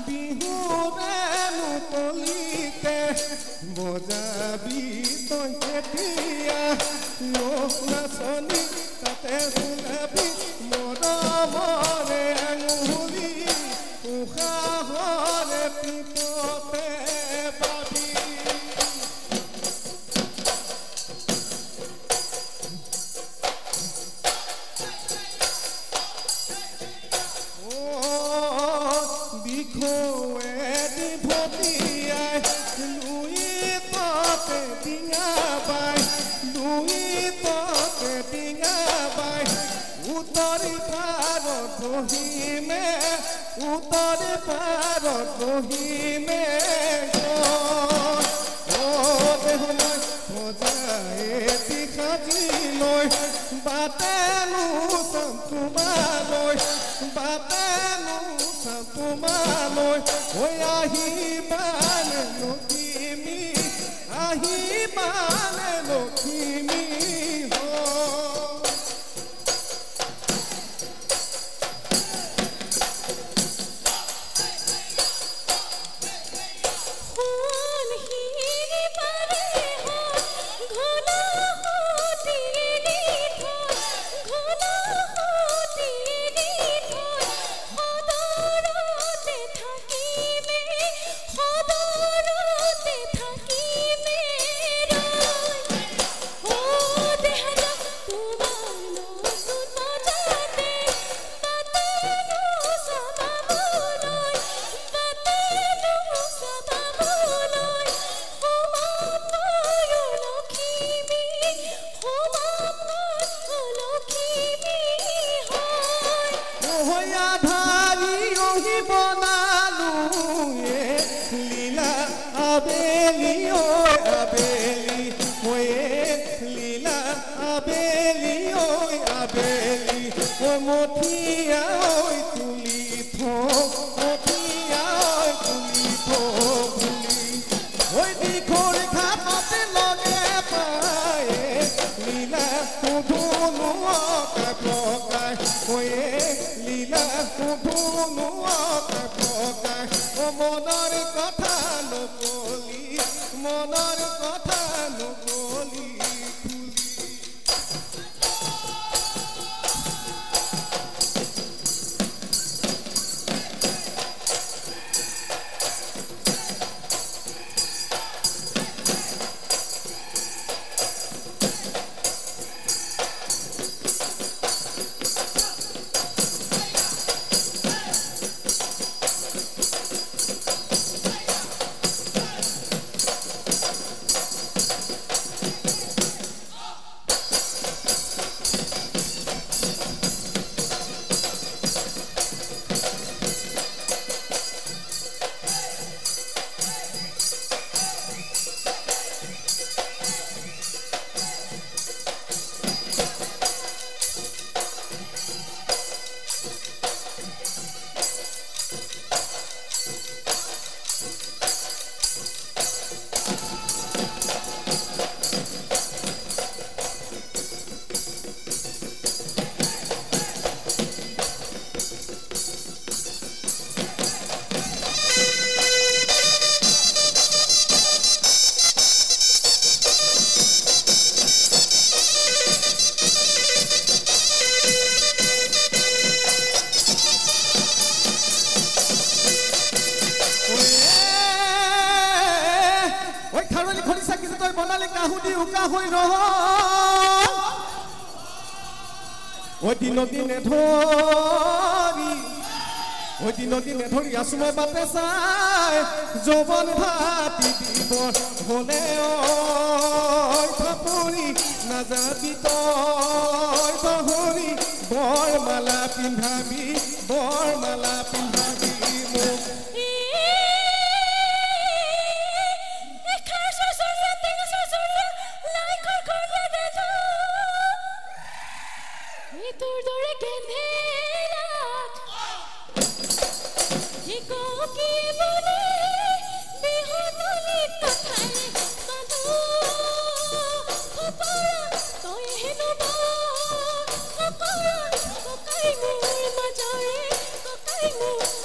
বিহুৰে মুকলিতে বজাবি তই কেতিয়া লোক নাচনি তাতে ওলাবি মৰমৰে আঙুলি উশাহৰে পিপতে পাবি উত্তৰ পাৰত বহিমে ভজাই সাজি লৈ বাটেনো চাম তোমালৈ হৈ আহিবানে লখিমী মনৰ কথা নকলি দিনে ধৰি আছো মই বাটে চাই যৌৱন ভাতি দিব হলে থাপৰি নাযাবি তই পাহৰি বৰমালা পিন্ধাবি মোক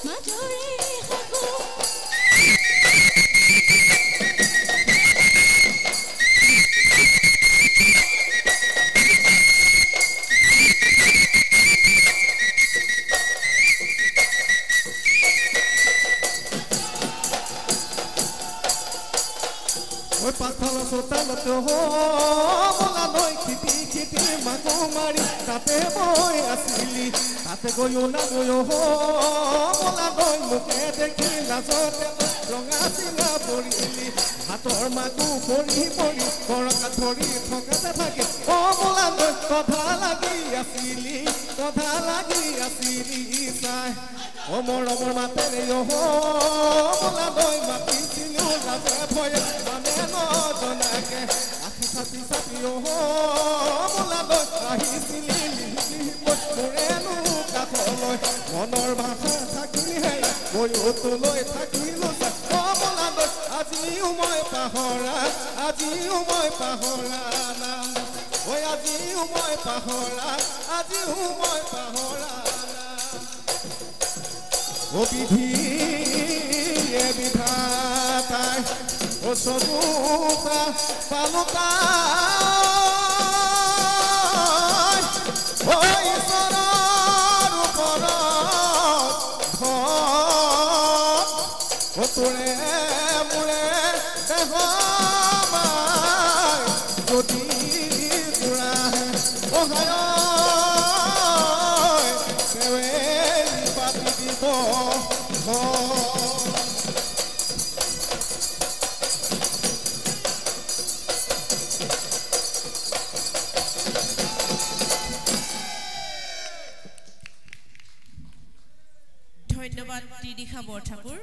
My ওই পাঁচফালৰ চোতালতে মোলা লৈ খিটি খিটি মাকো মাৰি তাতে মই আছিলি তাতে গৈ ওলাগৈ মোলা লৈ মোকে দেখি লাজতে ৰঙা চিঙা পৰিলি হাতৰ মাকো পৰি পৰি গৰকাত ধৰি থকাতে থাকে মোলা লৈ কথা লাগি আছিলি চাই মৰমৰ মাতেৰে মোলা লৈ মাতিছিলো লাজে ভয়ে মানে নজনাকে আখি চাপি চাপি মোলা লৈ আহিছিলি মোৰেনো কাষলৈ মনৰ ভাষা থাকিহে ময়ো তোলৈ থাকিলো মোলা লৈ আজিও মই পাহৰা না ঐ আজিও মই পাহৰা ও বিধিয়ে বিধাতাই ও চবুতা পালুতাই ও ঈশ্বৰৰ ওপৰত ও তোৰে মোৰে দেহ যদি জোৰাহে অহায় ধন্যবাদ ত্ৰিদিশা বৰঠাকুৰ।